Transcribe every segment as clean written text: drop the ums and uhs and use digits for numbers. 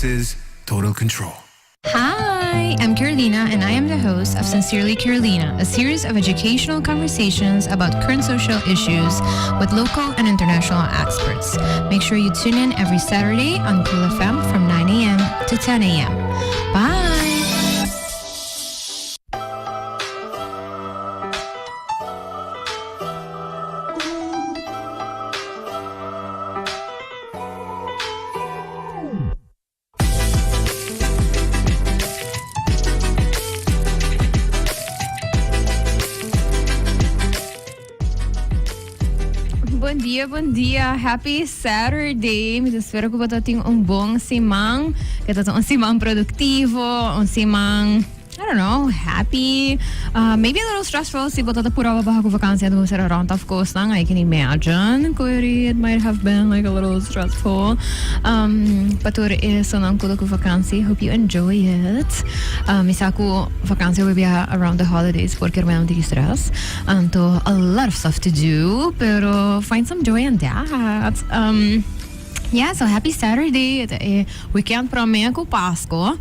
This is Total Control. Hi, I'm Carolina, and I am the host of Sincerely Carolina, a series of educational conversations about current social issues with local and international experts. Make sure you tune in every Saturday on Cool FM from 9 a.m. to 10 a.m. Bye! Bom dia. Happy Saturday. Me espero que você tenha bom semana, que você tenha semana produtivo, semana, I don't know, happy, maybe a little stressful. Si você tá pura bajo vakansia do você around, of course, lang, I can imagine it might have been like a little stressful. Patur is lang ko vakansia. Hope you enjoy it. Isa ko vakansia will be around the holidays porque meron di stress. So a lot of stuff to do, pero find some joy in that. Yeah, so happy Saturday. Weekend para mim ko Pasko.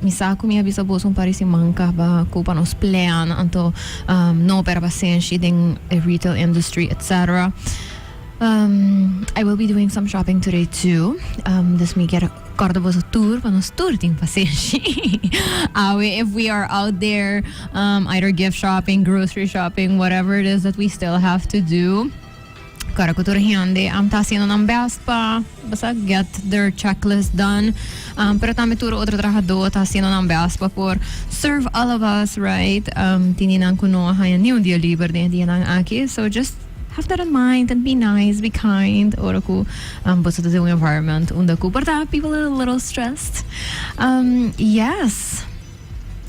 Misa ko minha bisabosong para si mangka ba ko panos plan anto no para paciência ding retail industry etc. I will be doing some shopping today too. This may get a Cordobos tour, panos tour ting paciência. If we are out there, either gift shopping, grocery shopping, whatever it is that we still have to do. Cara ko turhiande am tasino ng best pa basta get their checklist done, pero tami turo otro trabajador tasino ng best pa por serve all of us, right? Tininan ko no hayan ni un dia libre din nang aki, so just have that in mind and be nice, be kind. Ora ko basta the environment unda ko para people are a little stressed. Yes.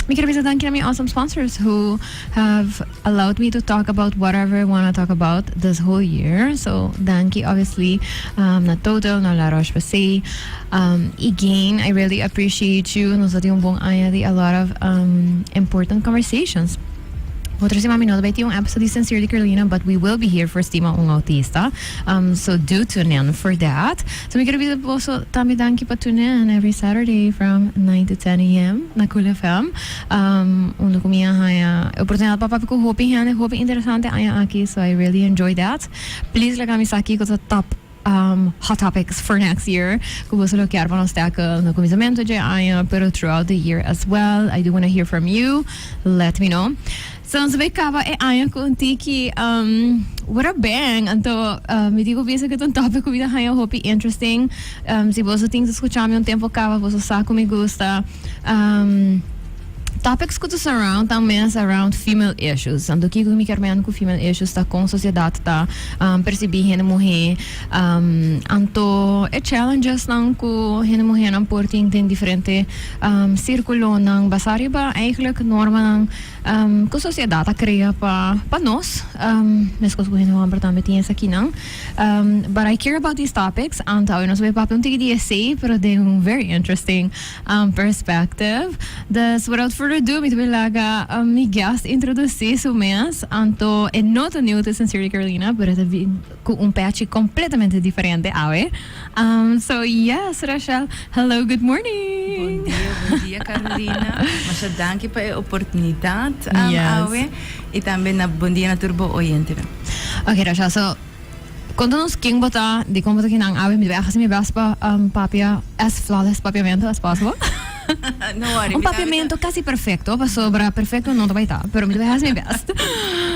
We can visit my awesome sponsors who have allowed me to talk about whatever I want to talk about this whole year. So, thank you, obviously, na Total, na La Roche-Posay. Again, I really appreciate you. Nos dati yung buong ayadi a lot of important conversations. Otro si Mami no debate yung episode of Sincerely Carolina, but we will be here for Stima Ung Autista. So do tune in for that. So we gonna be also tami danki pa tune in every Saturday from 9 to 10 a.m. na Cool FM. Uno kumiya haya oportunidad pa ko hoping interesante aya aki, so I really enjoy that. Please lagami sa aki ko sa top hot topics for next year. Kung gusto lo kaya pa ng stackle na kumisamento dyan aya, pero throughout the year as well. I do want to hear from you. Let me know. So, sabay ka ba, ayan ko untiki, what a bang! Anto, hindi ko bisa kitong topic ko bida hayo, hope interesting. Si boso things escuchame un tempo ka ba, boso sa ko me gusta. Topics ko to surround around female issues. Ando ki kumikarmean ko female issues ta kung sociedad ta persibihin mo he anto challenges nang ko hinemuhin ang porting din diferente sirkulo ng basari ba eigenlijk norma ng ko sociedad ta kreya pa panos mesko ko hinemuhin bertame tinha sa kinang but I care about these topics anto no sabi papung tigi DSA pero de un very interesting perspective. That's without further ado, me laga mi guest introduce su mes anto e noto new to Sincerely Carolina, pero con un patch completamente diferente awe. So yes, Rachel, hello, good morning. Bom dia Carolina. Masya danke pa e oportunidad awe. E também na bom dia na turbo oyente. Okay, Rachel, so contanos king bota de como bota kinang awe mi kasi mi baspa papia as flawless papiamento as possible. No worry. Un papiamento quasi perfetto, pa sobra perfetto non vai ta, però mi deve fare best.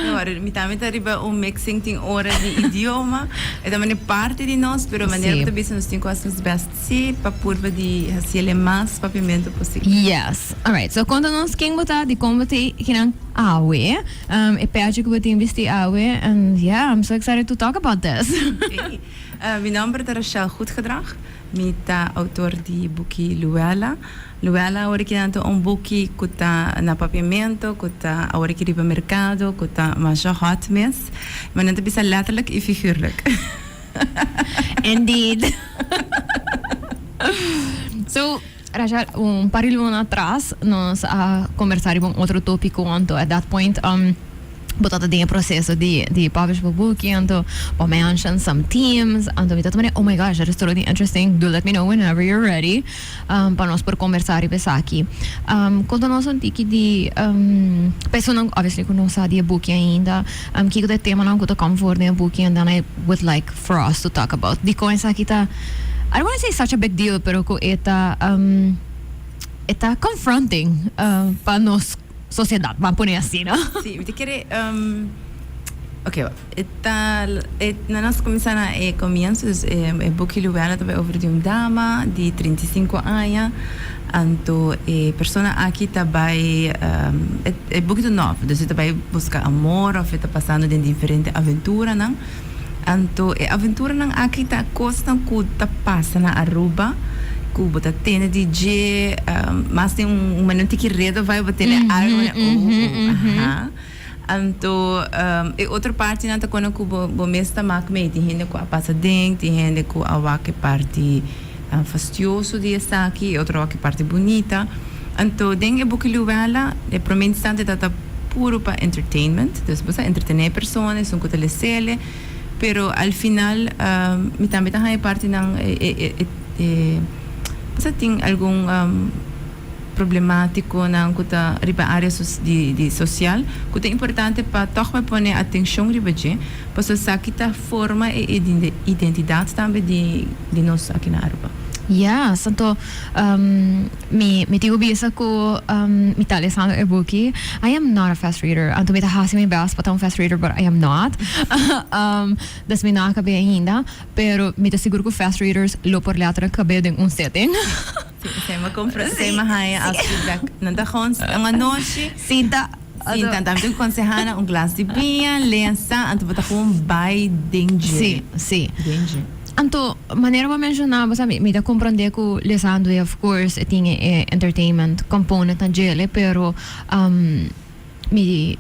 No worry, mi también arriba un mixing ting ora di idioma, e também parte di nos, pero maneira que também nos tem coisas best si, pa purva di hasiele mas papiamento possível. Yes. All right. So contanos king bota de como te kinang awe, e pede que bote investi awe, and yeah, I'm so excited to talk about this. Okay. Mijn naam is Rachel Goedgedrag, met autor di boekie Luella. Luella, ora que nanto boekie kuta na papiamento, kuta ora que riba mercado, kuta masha hot mess, maar nanto bisa letterlijk en figuurlijk. Indeed. So, Rachel, un parillo atrás nos conversaremos outro tópico, at that point, botata din processo di publish po book and to mention some teams and to mita oh my gosh, that is totally interesting. Do let me know whenever you're ready para nós por conversar e aqui. Quando nós antiki di penso não obviously quando nós di book ainda que o tema não que come for the book and then I would like for us to talk about. Di coisa aqui tá I don't want to say such a big deal pero ko eta confronting para nós sociedade, vamos poner assim, não? Sim, eu te queria... Ok, nós começamos a começos, o book Luella também over de dama de 35 anos, então a pessoa aqui também é book do novo, então você também busca amor, ou está passando de diferente aventura, não? Então a aventura não aqui está costa que está passando na Aruba, Cuba tá tendo DJ, mas tem minuto que redo vai bater água, então e outra parte não tá quando Cuba o mês tá mais tem gente com a passadinha, tem gente com a que parte fastioso de estar aqui, outra que parte bonita, então dengue book Luella é provavelmente instante tá puro para entertainment, então você entretener pessoas, são com telecele, pero al final me também tá aí parte não você tem algum problemático na kuta riba área de social que é importante para toch me pôr atenção riba je para só sakita forma e identidade também de nós aqui na Aruba. Yeah, santo mi tigo bisa ko mi talesando e buki. I am not a fast reader. Anto mi tahasi mi best but I'm a fast reader but I am not. Das mi na kabe ainda, pero mi ta siguro ko fast readers lo por letra kabe din setting. Sim, ma compra, sim, ma haya as feedback. Nanda khons, ang noche. Sinta Sim, também aconselhar glass de vinho, lença, anto bota com by danger. Sim. Danger. Anto, maneira para mencionar, você me dá compreender que lesando e of course tem entertainment component na gele, pero mi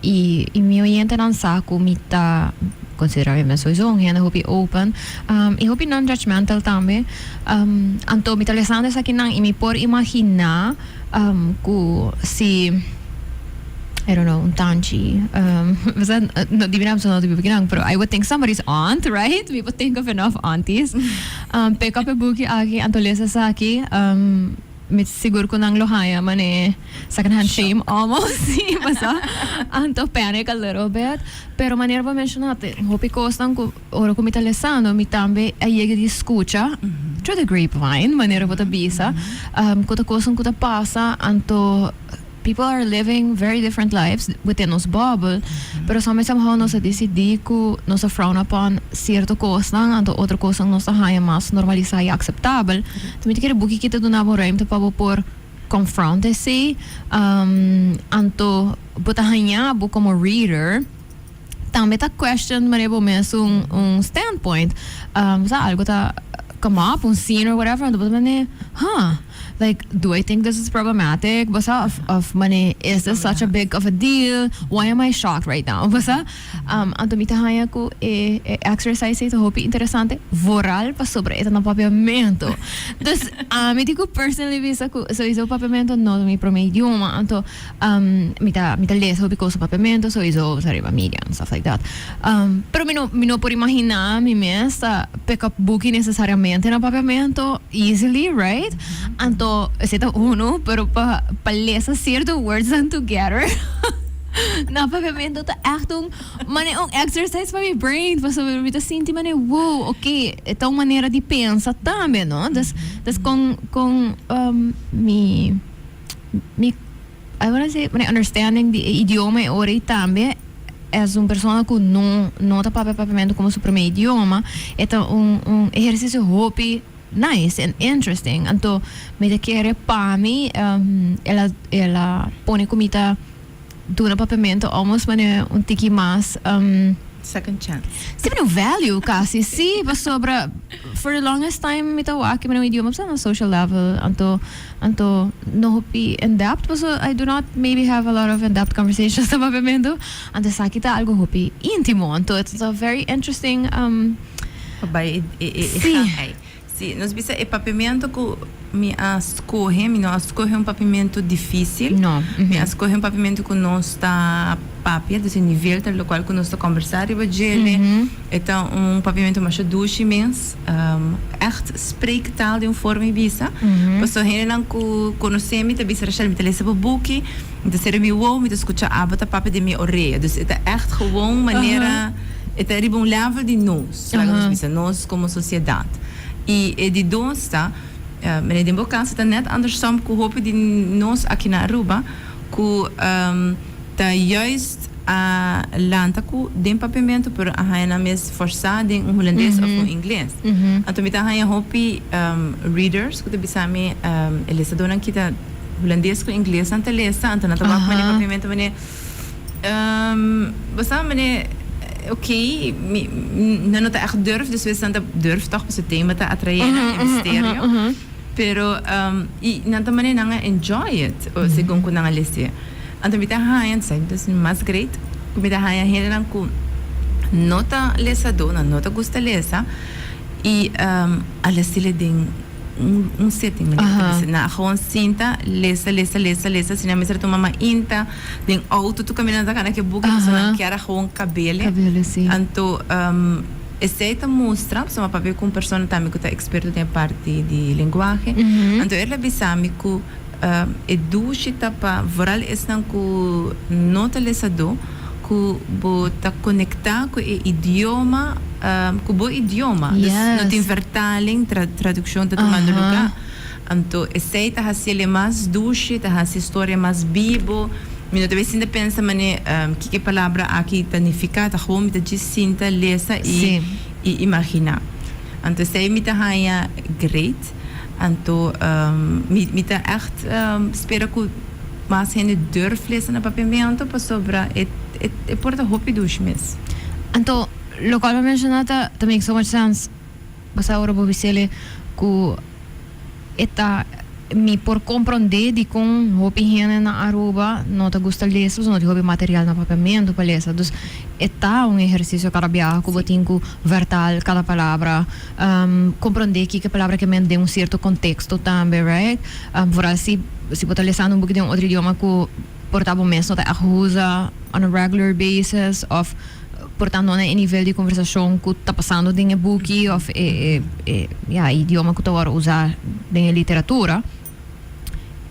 oyente não saco me tá considerar me sou zong, eu hope open, e hope non-judgmental também. Anto me tá lesando essa aqui não e me por imaginar que se I don't know, un tanchi. No, divinam sono di beginning, pero I would think somebody's aunt, right? We would think of enough aunties. Pick up a buki aki, antolesa sa aki, mit siguro ko nang lohaya man second-hand shame almost. Basta, anto panic a little bit. Pero manera pa mention natin, hopi ko stang oro ko mitalesano, mitambe ayega di escucha, through the grapevine, manera po tabisa, kuta kosang kuta pasa, anto people are living very different lives within nos bubble, pero somehow nos decidi que nos frown upon cierto coisa, anto outra coisa nos haya mais normalizar e acceptável. Também quero buki kita do nabo ruimte para por confront esse, anto botahanya bu como reader. Também tá question manebo mesmo standpoint, sa algo tá come up, scene or whatever, anto botahanya, like, do I think this is problematic? Basta of money, is this such a big of a deal? Why am I shocked right now? Basta, anto mitahaya ko exercise ito hopi interessante, voral pa sobre ito na papiamento. Dus, miti ko personally bisa ko, so iso papiamento no mi pro may idioma, anto, mita les hopi ko sa papiamento, so iso sa riba media and stuff like that. Pero mino por imaginar mi mesa pick up booking necesariamente na papiamento easily, right? Anto, ito uno, pero pa lesa cierto words and together. Na papiamento ta actong maneong exercise pa mi brain, pa so mi ta sinti mane wow, okay, itong manera de pensa também, no? Das kung mi I wanna say, understanding the idioma e ori também as persona que não tá papiamento como seu primeiro idioma, então exercício hobby nice and interesting. Anto me te quiere pa mi ela pone comida duna papiamento almost mane un tiki mas second chance. Sempre no value kasi si pa sobra for the longest time me tawaki man idioma sa social level anto no hopi in depth so I do not maybe have a lot of in depth conversations sa papiamento anto sa kita algo hopi intimo anto it's a very interesting by Sim, nós bisa papiamento que me escolhe um papiamento difícil. Não. Me escolhe um papiamento que não está papia, dus een nível ter local que nós estamos conversar über gele. Então papiamento mais duche mens, echt spreektaal de forma bisa. Passo hen nan ku conhecemos te bisa rachel met lezen op boekie, met ser mi wow, met escuchar abata papi de mi oreia. Dus het echt gewoon maneira, het is een level de nós como sociedade. E de donsta, meneer de Bocan está net andersom que hoop de nós aqui na Aruba, que tá juist a lanta ku den papiamento por a haina mes forçar den holandês of inglês. Então mita haina hopi readers que te bisame elesa donan kita holandês ku inglês anta lesa anta na tabak mane papiamento mane basta mane oké, não está echt durf, dus we staan durf toch met het thema te attraheren in stereo. Pero nanta mane nanga enjoy it, según kun nanga lese. Anto mita hayan sai, dus mas great. Kumita hayan helan ku nota lesa do, na nota gusta lesa. E ala stile ding un setting na gewoon sinta lesa sina mesra tu mama inta den auto tu caminhando kana que buga na que era gewoon cabelo sim anto essa mostra sama papel com persona também que tá experto tem parte de linguagem anto ela bisami ku educita pa voral estan ku nota lesa do ku bo ta conectar com o idioma com o idioma dus não tem vertaling tradução tá tomando lugar então esse tá haciendo mais dulce tá haciendo história mais vivo mas talvez ainda pensa mane que palavra aqui tanificar tá como tá distinta lesa e imaginar então sei me tá haia great então me tá echt espero que mais gente durf lezen op papiamento para sobra e porta hopi dus mes. Então, lo qual mencionata também so much sense. Basta ora bo visele ku eta mi por compreender de com hopi hene na Aruba não te gusta leso, não te hopi material na papiamento para lesa. Dus eta exercício carabia ku botin ku vertal cada palavra, compreender que palavra que men de certo contexto também, right? Por assim se botar lesando book de outro idioma que portava mesmo da usa on a regular basis of portando em nível de conversação que está passando em book of idioma que está usar em literatura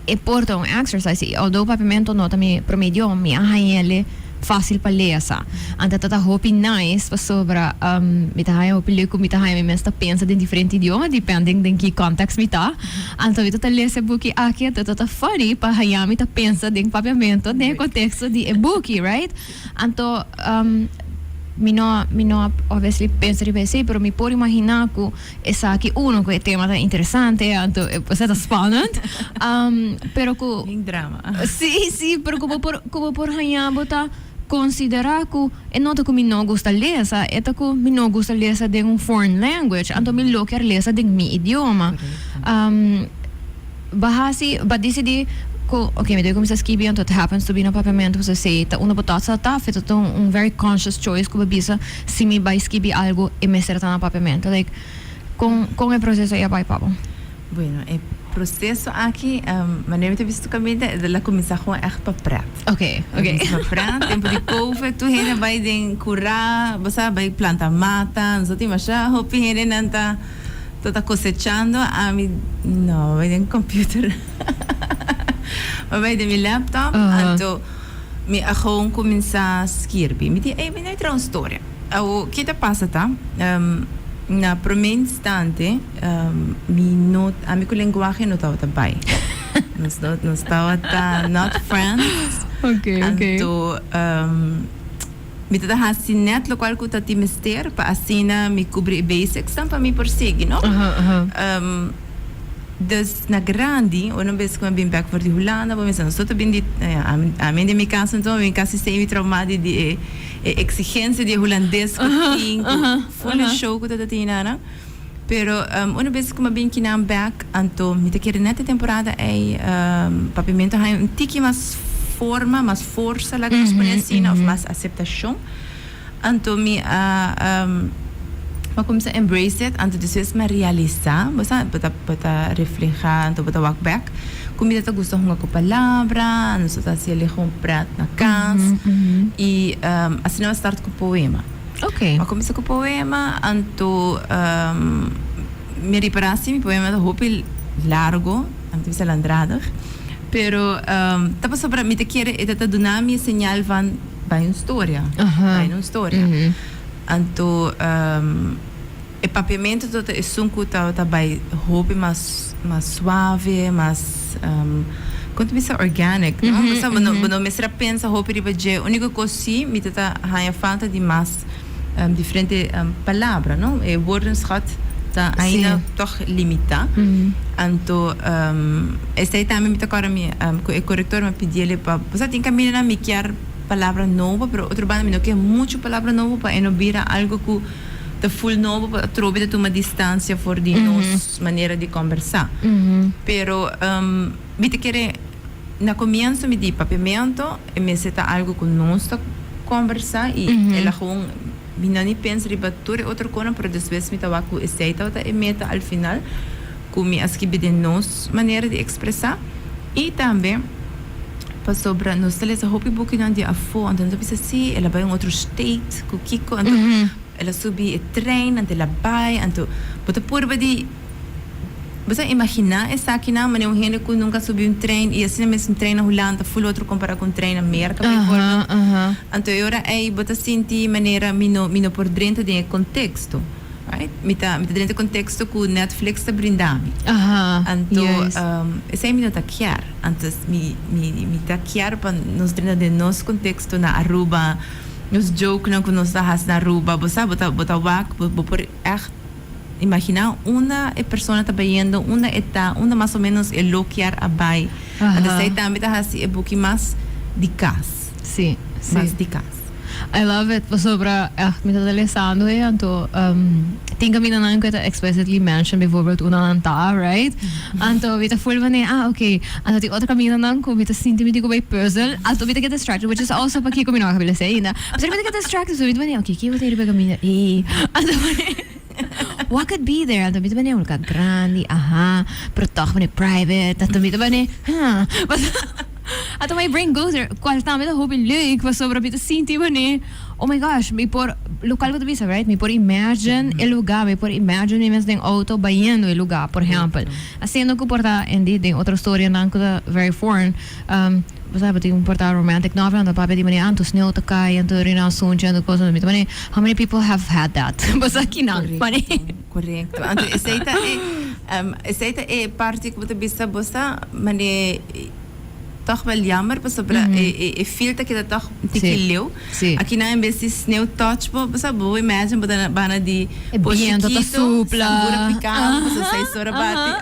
e porta exercise although papiamento não também para mim idioma me ele fácil para ler essa. Anta tata hopi nice para sobra mitahay hopi leku mitahay me mesta pensa de diferente idioma depending de que context mita. Anta vita ler esse book aqui tata funny para hayami ta pensa de papiamento de contexto de book, right? Anto mino obviously pensa di base pero mi por imaginar que essa aqui uno que tema tá interessante anto é tá spannend pero que drama sim pero como por hayamo ta considerar que é nota que me não gosta lesa é que me não gosta lesa de foreign language então me lo quer lesa de mi idioma bahasi decidi okay, me doy como se escrevi então it happens to be no papiamento que se tá uma botata tá feito very conscious choice que bisa se me vai escrever algo e me será no papiamento like com o processo aí vai papo bueno processo aqui maneira de visto caminho da começação echt para praat. Okay. Para praat, tempo de couve, tu hene vai den curar, você vai plantar mata, não sei te machar, hopi hene nanta tá cosechando, a mim não, vai den computer. Vai den mi laptop, então me gewoon começar a escrever. Me diz, me não é uma história. O que te passa tá? Na primeiro instante, a minha linguagem não estava bem. Não estava not friends. Okay. Então, me estava assim net local que eu te mister para assim me cobrir basics para me prosseguir, não? Dus na grande, uma vez que eu vim back voor de Holanda, eu pensei, só bem de, a mim de minha casa então, eu quase sei traumada de exigência de holandês que full show que eu tinha, né? Pero uma vez que eu vim aqui na back, então, me te neta temporada é papiamento hay tiki mais forma, mais força, lá que eu exponho assim, ou mais aceitação. Então, Maar como se embrace it, anto depois me realizar, bota reflejar, anto bota walk back. Como eu gosto de uma palavra, não só se ele com prato na casa e assim eu start com poema. Okay. Maar comecei com poema, anto me reparasi mi poema da hopi largo, anto bisa landradig. Pero tapos sobra mi te quiere e te dona mi señal van bij een storia. Bij een storia. Anto e papiamento tot e sunku ta bij hopi mas suave, mas quanto bisa organic, no? Basta bono mesra pensa hopi riba je único cosi mi ta haya falta de mas diferente palavra, no? E woorden schat ta ainda toch limita. Anto esta também me tocara mi o corretor me pediu para você tem que mirar mi quer palavra nova, pero outro banda me não quer muito palavra nova para enobira algo que te full novo para trovar uma distância for de nossa maneira de conversar. Pero me te quer na começo me di papiamento e me seta algo que nós conversar e ela gewoon Binani pensa ribatture outra coisa, pero depois me tava com esteita e meta al final, com me acho que de nos maneira de expressar e também para sobre nós temos a hobby book não de afo, então eu pensei assim, ela vai outro state, com Kiko, então ela subi o trem, então ela vai, então bota por de você imaginar essa aqui não, mas eu ainda que nunca subi trem e assim mesmo trem na Holanda, full outro comparar com trem na América, então eu era aí bota sentir maneira mino por dentro de contexto, right? Me dentro de contexto que o Netflix está brindando. Então esse aí me tá quer, antes me tá quer para nos dentro de nosso contexto na Aruba, nos joke não que nós tá na Aruba, você bota wak, por echt imaginar uma pessoa está vendo uma mais ou menos é loquear a bai então aí também está assim é pouco mais de casa sim mais de casa I love it sobre me está interessando então tem que me não que explicitly mention bijvoorbeeld una lanta right então we tá full van okay então tem outra caminho não como está sinto me digo by puzzle então we get distracted which is also para que como não acabei sei ainda mas we get distracted so we van okay que eu tenho que caminhar então what could be there? Então, bita ba niya, ulka grande, pero talk ba niya private, então, bita ba niya, Então, my brain goes there, qual tama da hope leuk, was sobra bita sinti ba niya, oh my gosh, may por, local ba ito bisa, right? May por imagine el lugar, may por imagine imenso ding auto bayendo el lugar, por example. Assim, não comporta, hindi, ding outra story na ko very foreign, basta ba ting porta romantic novel and the papi di mani anto snow to kai and to rina sunche and the cosa mit mani how many people have had that basta kinang mani correcto anto esteita é parte que você bisa basta mani toch wel jammer pas sobre e filter que toch tikileu aqui na embesi snow touch basta bo imagine bana di viento ta supla sambura picando basta 6 horas bate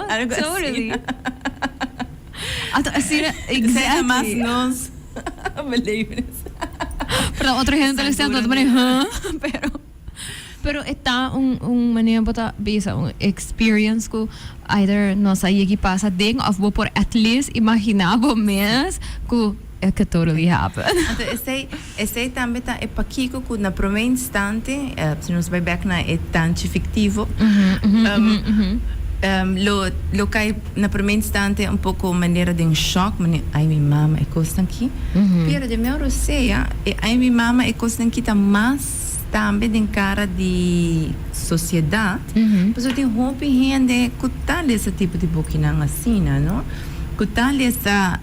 algo totally assim, exactly. Mas nós belevenis. Para outra gente eles estão todo maneira, pero está maneira bota bisa experience ko either nós aí que passa ding of bo por at least imaginava mes ko é que totally happen. Então esse também tá é para Kiko que na primeiro instante se nós vai back na é tanto fictivo. Lo cai na primeiro instante um pouco maneira de choque, ai minha mama é coisa aqui. Pero de meu roceia, ai minha mama é coisa aqui tá mais também de cara de sociedade. Mas eu tenho roupa gente que tá esse tipo de boquinang assim, não? Que tá essa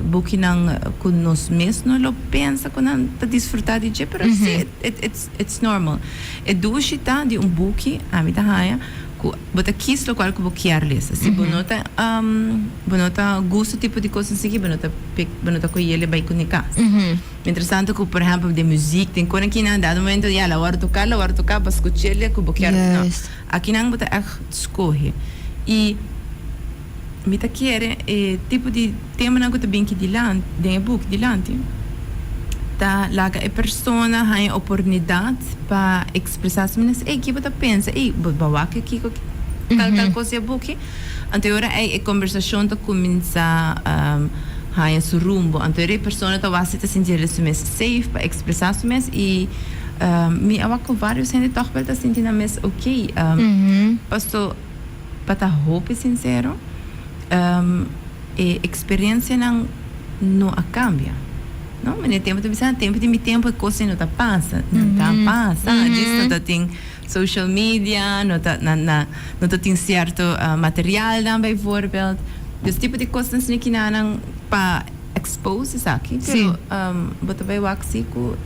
boquinang que nós mesmos não pensa que não tá desfrutar de je, pero sim, it's normal. É duas tá de book, a mim tá raia, que bota quis lo qual que boquear lesa. Se bonota gosto tipo de coisa assim, bonota que ele vai comunicar. Interessante que por exemplo de música, tem coisa que não dado momento já la hora tocar para escutar ele que boquear não. Aqui não bota escolhe. E me tá querer tipo de tema na que bem que dilante de book dilante tá laga a persona tem oportunidade para expressar-se mas que você pensa bawa que tal coisa é book anterior a conversação tá começa a seu rumbo anterior a persona tá vai se sentir safe para expressar-se e mi awak com vários gente toch wel tá sentindo mas ok pasto para hope sincero experiência não a cambia não mas tempo de mi tempo e coisa não tá passa não tá passa disso não tá tem social media não tá não tá tem certo material dan bijvoorbeeld dus tipo de coisas que não para expose isso aqui pero botar vai waxico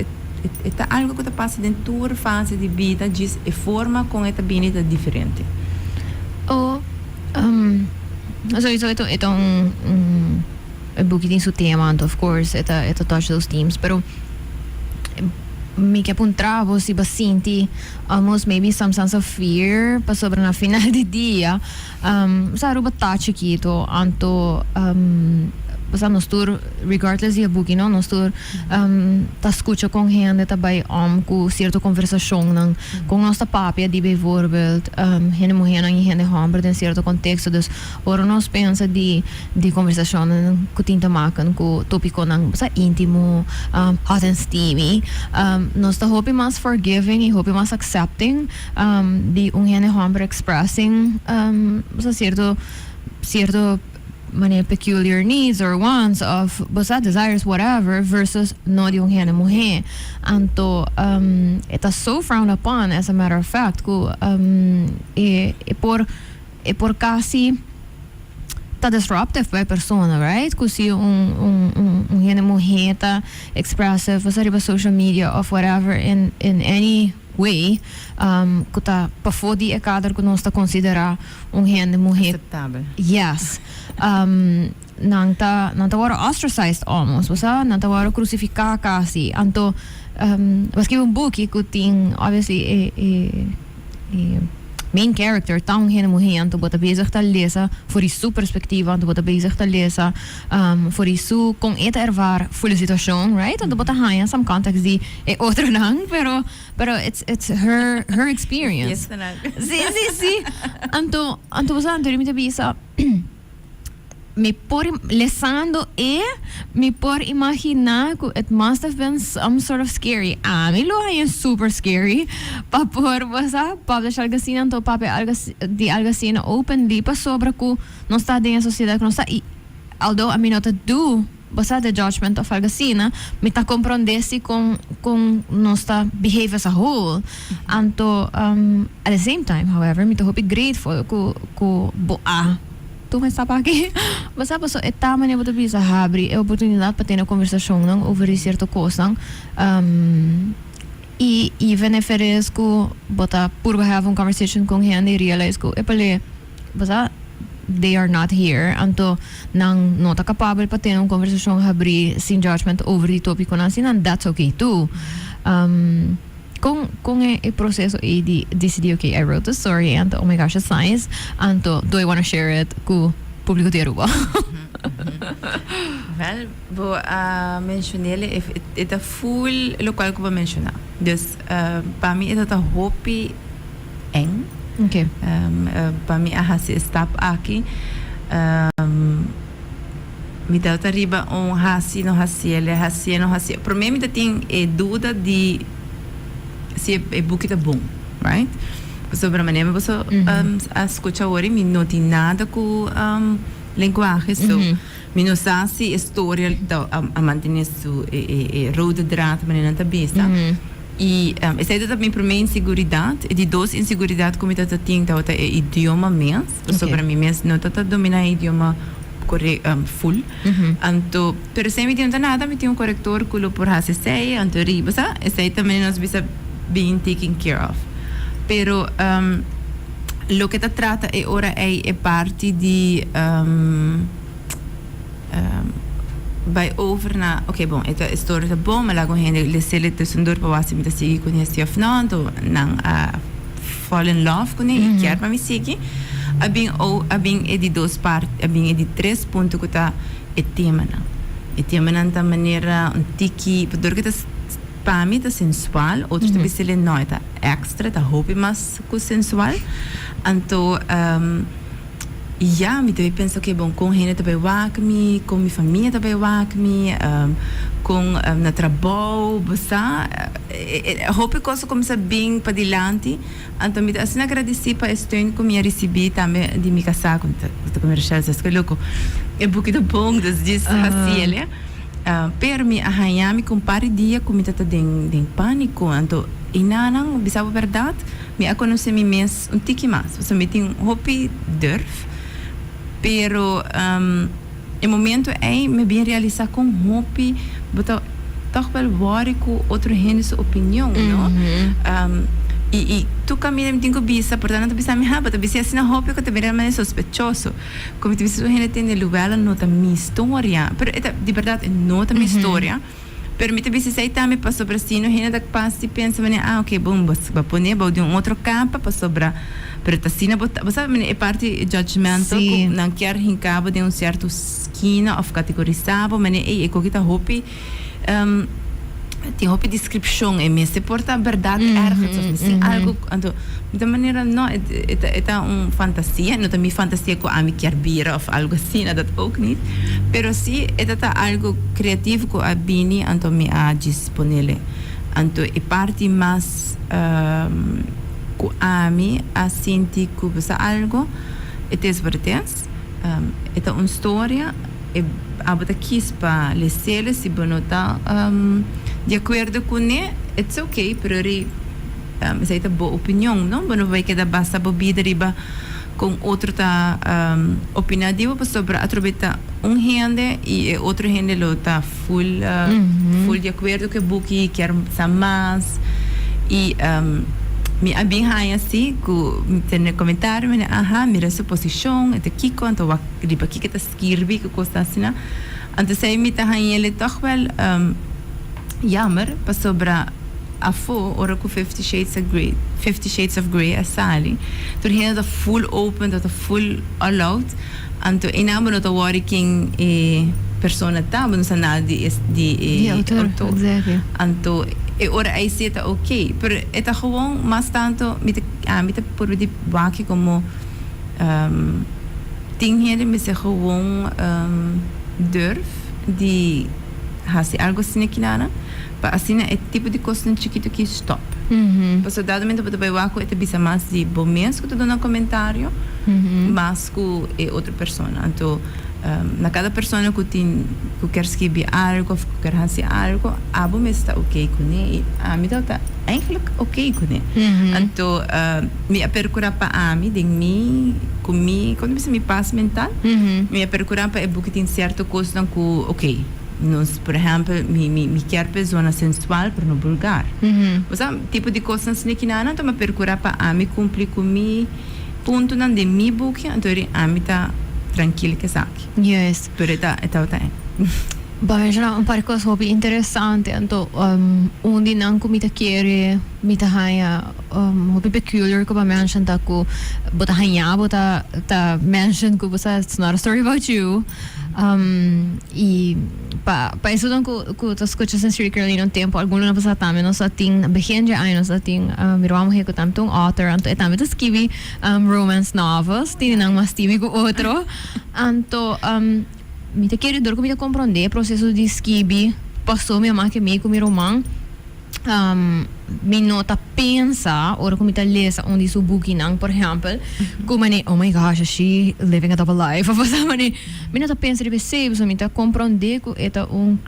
é algo que está passando em toda fase de vida diz e forma com esta vida diferente sowieso ito boek din su tema and of course ito touch those themes pero me que apuntava se basinti almost maybe some sense of fear pa sobre na final de dia sa ruba touch aqui to anto basta nos tur regardless de book no nos tur ta escucha com gente também com certa conversação com nossa papia de bijvoorbeeld gente mulher e gente homem em certo contexto dus ora nós pensa de conversação que tinta maken com tópico nang basta íntimo hot and steamy nós ta hope mais forgiving e hope mais accepting de gente homem expressing basta certo many peculiar needs or wants of basta desires whatever versus no de una mujer anto it's so frowned upon as a matter of fact ku por casi ta disruptive by persona right ku si una mujer ta expressive basta riba social media of whatever in any way kuta pafodi e kadar ku nós ta considerar gente mujer acceptável yes nang ta wara ostracized almost basta nang ta wara crucificada kasi anto was que book ku ting obviously main character tão gente mulher anto bota bezig te lezen voor die su perspectiva anto bota bezig te lezen voor die su com eta ervar full situação right anto bota haya some context di e outro nang pero it's her experience sí anto basta anto limite bisa me por lesando me por imaginar que it must have been some sort of scary. Me lo hay super scary. Pa por basta publish algo assim então pape algo assim openly pa sobre que não está dentro da sociedade que não está although I mean not to do basta the judgment of algo assim me tá compreendesse com nossa behavior as a whole anto at the same time however me tô hope grateful ku boa tu mas estava aqui mas sabe só etapa maneira de bisa abrir a oportunidade para ter uma conversação não over certa coisa e even if it is que bota por have uma conversation com gente e realize que epale basta they are not here anto não tá capaz para ter uma conversação abrir sem judgment over the topic não assim and that's okay too com o processo de decidir okay I wrote the story and oh my gosh it's nice and do I want to share it com o público de Aruba well vou mencionar é full local que vou mencionar dus para mim é tá hope eng okay para mim a step aqui me dá riba hasi no hasi para mim me tem dúvida de se é book tá bom, right? Sobre a maneira você escuta agora, me não tem nada com linguagem, so me não sabe se história a manter isso rode draad maneira tá besta. E essa é também para mim inseguridade, de duas inseguridade como tá tem tá é idioma mesmo, sobre mim mesmo não tá dominar idioma full. Anto, pero sem me tem nada, me tem corretor que por hasi sei, anto riba, sa? Essa também nós bisa being taken care of. Pero lo que te trata é ora é parte de vai over na bom, esta história tá bom, mas lá com gente le sele te sundor para você me tá seguir com esse of não, to nang fall in love com ele, quer para me seguir. Abing é de duas partes, abing é de três pontos que tá é tema não. É tema não da maneira tiki, porque tá para mim tá sensual, outros também se lhe não tá extra, tá hobby mais com sensual. Então me também penso que bom com gente também me, com minha família também me, com na trabalho, basta hoop ik also começar bem para dilante. Então, me assim agradecer para a steun que me recebi também de me casar com o comercial, se que louco. É muito bom, das dias assim, né? Per me arranhar me compare dia com me tata den pânico. Então, inanang bisa verdade, me a conhecer me mes tiki mais. Você me tem hoop durf, pero em momento me bem realizar com hoop, botar toch wel waar ik outro gente sua opinião, não? E tu caminha me tenho bisa, portanto tu bisa me haba, tu bisa assim na roupa que tu vira mais sospechoso. Como tu bisa tu gente tem lugar nota minha história, pero de verdade nota minha história. Permite bisa sei também para sobre assim, no gente da passa e pensa, ok, bom, vai pôr de outro capa para sobre, pero tá assim, você é parte judgmental, não quer rincava de certo esquina of categorizava, mas é que tá roupa tem roupa descrição é mesmo se porta verdade ergens of assim algo então de maneira não é fantasia não também fantasia com a me quer bira of algo assim nada ook niet pero sim é algo criativo com a bini então me a disponível então é parte mais com a me a sentir que você algo é verdade é uma história abota quis para ler se bonota de acordo com ele it's okay pero essa é a boa opinião não não vai que da basta bobida riba com outro tá opinativo sobre atravessar gente e outro gente lo tá full de acordo que buki quer mais e me bem assim que tem comentário me mira sua posição é que quanto vai riba que tá escrever que costa assim então sei me tá ele toch wel jammer para sobre a ora com 50 Shades of Grey a sali tur hele full open dat full allowed então inamo no working persona tá mas não nada de autor exactly então ora aí se tá ok pero é gewoon mas tanto me por de baki como tem ele me se gewoon durf de hace algo assim aqui nada para assim é tipo de coisa chiquito que stop para dado momento para vai é bisa mais de bom mês que tu dá no comentário mas com outra pessoa então na cada pessoa que quer escrever algo que quer fazer algo a bom mês está ok com ele a mim está eigenlijk ok com ele então me a procurar para a mim de mim comigo quando me paz mental me a procurar para que tem certo coisa que ok nós, por exemplo, me quer pessoa sensual para não vulgar. Você tipo de coisas que não então me procurar para a me cumprir com mi ponto não de mi book então a me tá tranquilo que sabe. Yes. Pero tá. Bem, já par de coisas muito interessantes. Então, onde não comida quer, me tá haya muito peculiar que para mention tá com, bota hanya, bota tá mention que você it's not a story about you. E para isso então que tu escutas em Sri Carolina um tempo algum não passa também nós só tem begin de ano nós só tem miramos que tam um author então também tu escreve romance novels tem não mais time com outro então me te querer dor como me compreender processo de escrever passou minha mãe que me com meu romance me nota pensa ora como tá lesa onde su booking por exemplo como né oh my gosh she living a double life ou você me nota pensa de você me tá compreender que é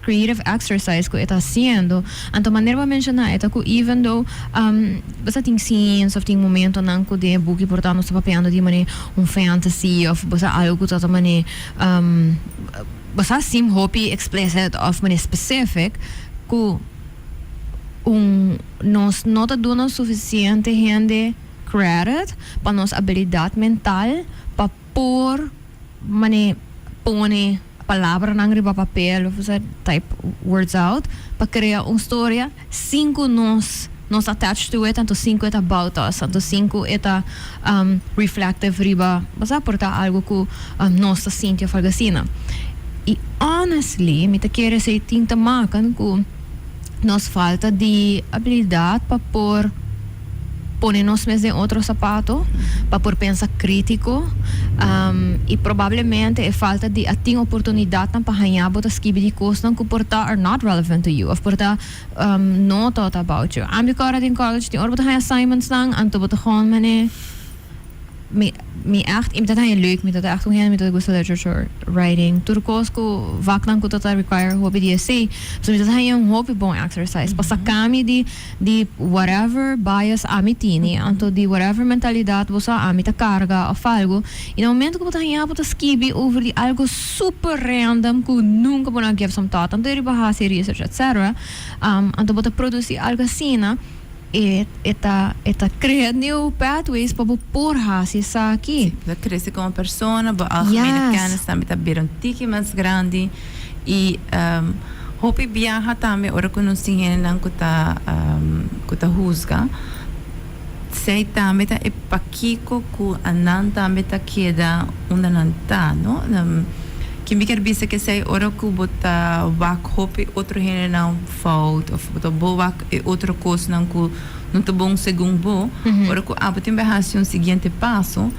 creative exercise que está haciendo então maneira para mencionar é que even though você tem scenes ou tem momento não que de booking portanto você papeando de maneira fantasy ou você algo que tá maneira você sim hope explicit of maneira specific que nós não está dando suficiente gente credit para nossa habilidade mental para pôr palavra na riba papel você type words out para criar uma história cinco nós attached to it tanto cinco é about us tanto cinco é reflective riba você aportar algo que nós está sentindo falgacina e honestly me te querer ser tinta macan com nos falta de habilidade para pôr ponernos mesmo em outro sapato para por pensar crítico e provavelmente é falta de ter oportunidade para ganhar botas skibi de coisas que portar are not relevant to you of portar no thought about you. Am cara in college die orbit gaan assignments lang en to botar gewoon mene me echt ik dat hij leuk met dat echt hoe met dat gusto literature writing turcos ko vaknan ko dat require hobby die essay so met dat hij een hobby bon exercise passa kami di whatever bias amitini anto di whatever mentalidade você amita carga of algo e no momento que você ganha para skibi over di algo super random que nunca vou give some thought anto ele bahasa research etc anto você produzir algo assim eta crea new pathways para por hasi sa aqui. Você cresce como pessoa, bo algemene kennis também tá bem um tique mais grande e hope viaja também ora que não se não kuta husga. Sei também tá e pakiko ku anan também tá queda unda nanta, no? Que me quer dizer que sei ora que bota wak hope outro gene não fault of bota boa e outra coisa não que não tá bom segundo bo ora que botem berração seguinte passo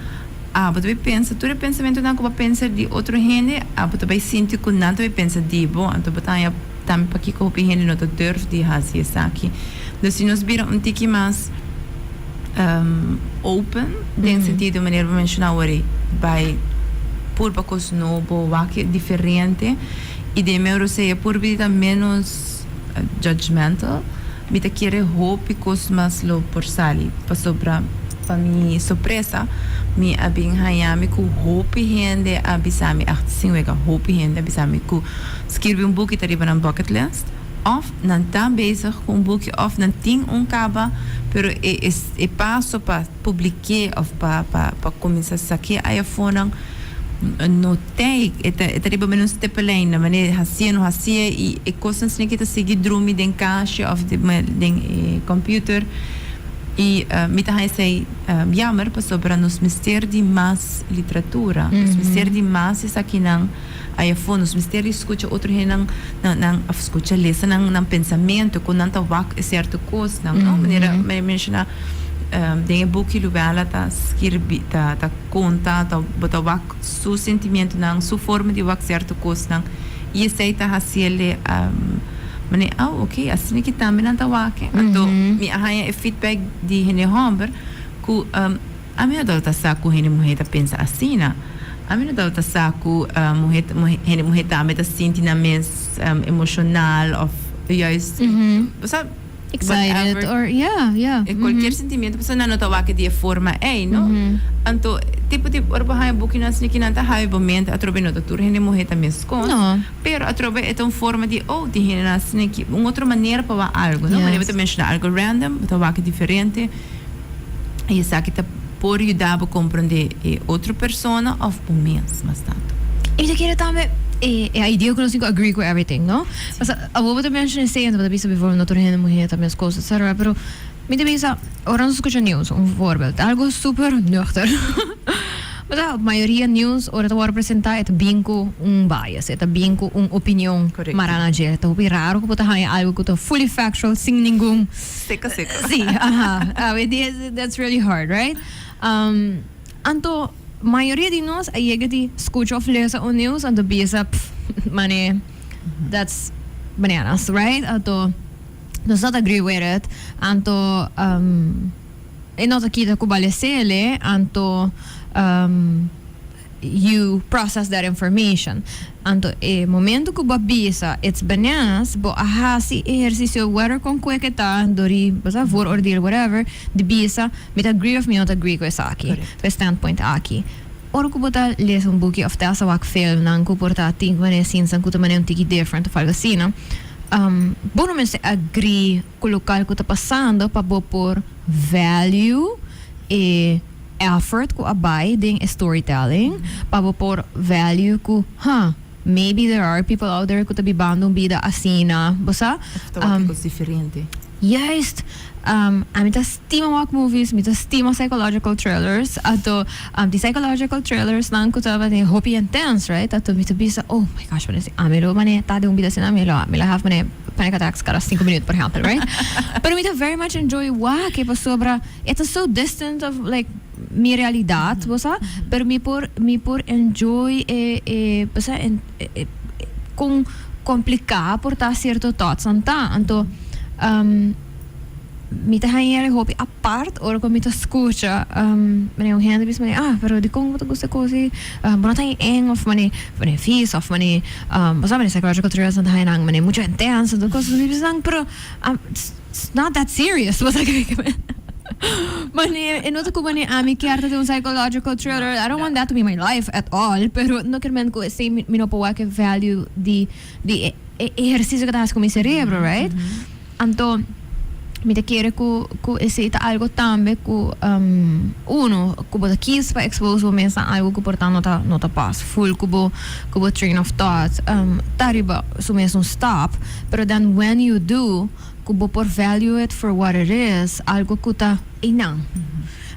bota pensa todo pensamento não que vai pensar de outro gene bota vai sentir que não vai pensar de bo então bota aí também para que hope gene não tá durf de fazer isso aqui então se nós viram tique mais open em sentido maneira de mencionar ora by por coisas novo, que diferente e de meu seja por vida menos judgmental, me te querer hope coisas mais lo por sali, para mim surpresa, me abin hayami ku hope hende abisami sim wega hope hende abisami ku escrever boek dat riba na bucket list of nan tá bezig com boek of nan ting kaba pero é passo para publicar of para começar a sacar aí fora notei é riba menos stepelijn na maneira hasia e coisas que kita seguir drumi den caixa of den computer e me tá sei jammer para nos mister de mais literatura nos mister de mais isso aqui não aí fora nos mister de escuta outro não escuta lesa não pensamento com não tá wak certo coisa não maneira mencionar den boek Luella tá escrever tá conta tá botar wak su sentimento não su forma de wak certo coisa não e esse tá haciele mane ok assim que também não tá wak então me arranha feedback de hene homber ku a minha dota saco hene mulher tá pensa assim na a minha dota saco hene mulher tá meta sentir mais emocional of juist sabe excited whatever. Or yeah qualquer sentimento pessoa não tá que de forma no então tipo orba hai bukinas ni kinanta hai momento atrobe no doutor hene morrer também com pero atrobe é uma forma de de hene nas ni uma outra maneira para algo não maneira de mencionar algo random tá que diferente e isso aqui tá por ajudar a compreender outra pessoa ou por menos mas tanto e eu quero também a ideia que eu agree with everything, no? Mas a boa também mention sei, não bisa before não torna mulher também as coisas, sabe? Pero me também sa, ora não escuta news, voorbeeld, algo super nuchter. Mas a maioria news ora tá apresentar é bingo bias, é bingo opinião maranager, tá bem raro que botar algo que tá fully factual, sem nenhum seca. Sim, that's really hard, right? Anto maioria de nós aí de escuta of lesa o news and the bisa mane that's bananas right ato does not agree with it anto e nota aqui da kubalesele anto you process that information anto momento que babisa it's bananas bo ahasi exercício whether com que dori basa for or deal whatever de bisa mit agree of me not agree com essa aqui per standpoint aqui ora que botar ler book of tasa wak film nan ko porta think when since an kuta manem tiki different of algo assim não bom men se agree com o local que tá passando para por value e effort ko abay ding storytelling para por value ko maybe there are people out there que tá bibando vida assim na basta diferente juist met stima walk movies, met stima psychological thrillers. Ato die psychological thrillers lang ko tawag ni Hopi Intense, right? Ato met bisa oh my gosh, man si amelo mane tade umbida sina mila have mane panic attacks cada 5 minutos por ejemplo, right? Pero me very much enjoy wa que pa sobra. It's so distant of like mi realidad, bosa. Pero mi por enjoy kung complicar por ta cierto thoughts anta. Anto mi tahanyer hopi apart or ko mi ta escucha mane yung hand bis mane pero di kong gusto ko si bona tayo eng of mane fees of mane basta mane psychological thrillers and tayo mane mucho intense and cosas bis lang pero it's not that serious basta kami mane enoto ko mane ami kiarta de un psychological thriller. I don't want that to be my life at all, pero no kermen ko say minopawa ke value di ejercicio que das con mi cerebro, right? Anto mi te quiere ku esita algo tambe ku uno ku bota kis pa expose o mesa algo ku porta nota pass full ku train of thought tariba so mesa stop, pero then when you do ku por value it for what it is, algo ku ta inang.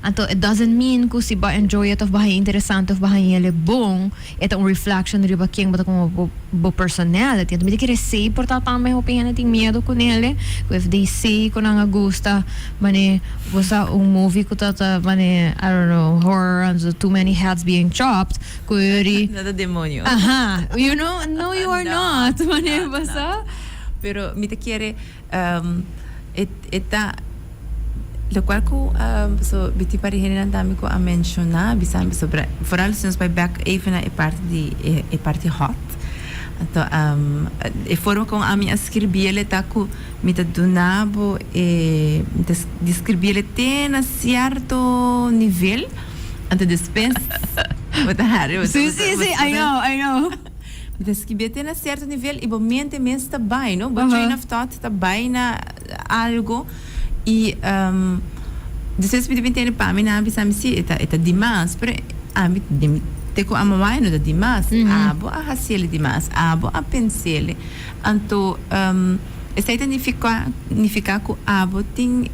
Anto it doesn't mean ku si ba enjoy it of bahay interessante of bahay ele bong ito ang reflection riba king bata kung bo personality. Anto mi kire say por tatang may hoping nating miedo ko nele if they say ko nga gusta mane basta un movie ko tata mane I don't know horror and too many heads being chopped ko yuri nada demonyo. You know no you are not mane basta pero mi te quiere ita lo cual ko so biti pari henen dami ko a mensiona bisam sobre vooral sinds bij back even na e parte hot to e forma com a minha scribiele taku mita dunabo e describiele tem a certo nível ante despensa what the hell sí I know describiele tem a certo nível e mente mesmo está bem no but train of thought está bem na algo e depois me devem ter para mim na bisa se eta demais pero te ko amamai no da demais abo a hasele demais abo a pensele anto esta significa que abo tem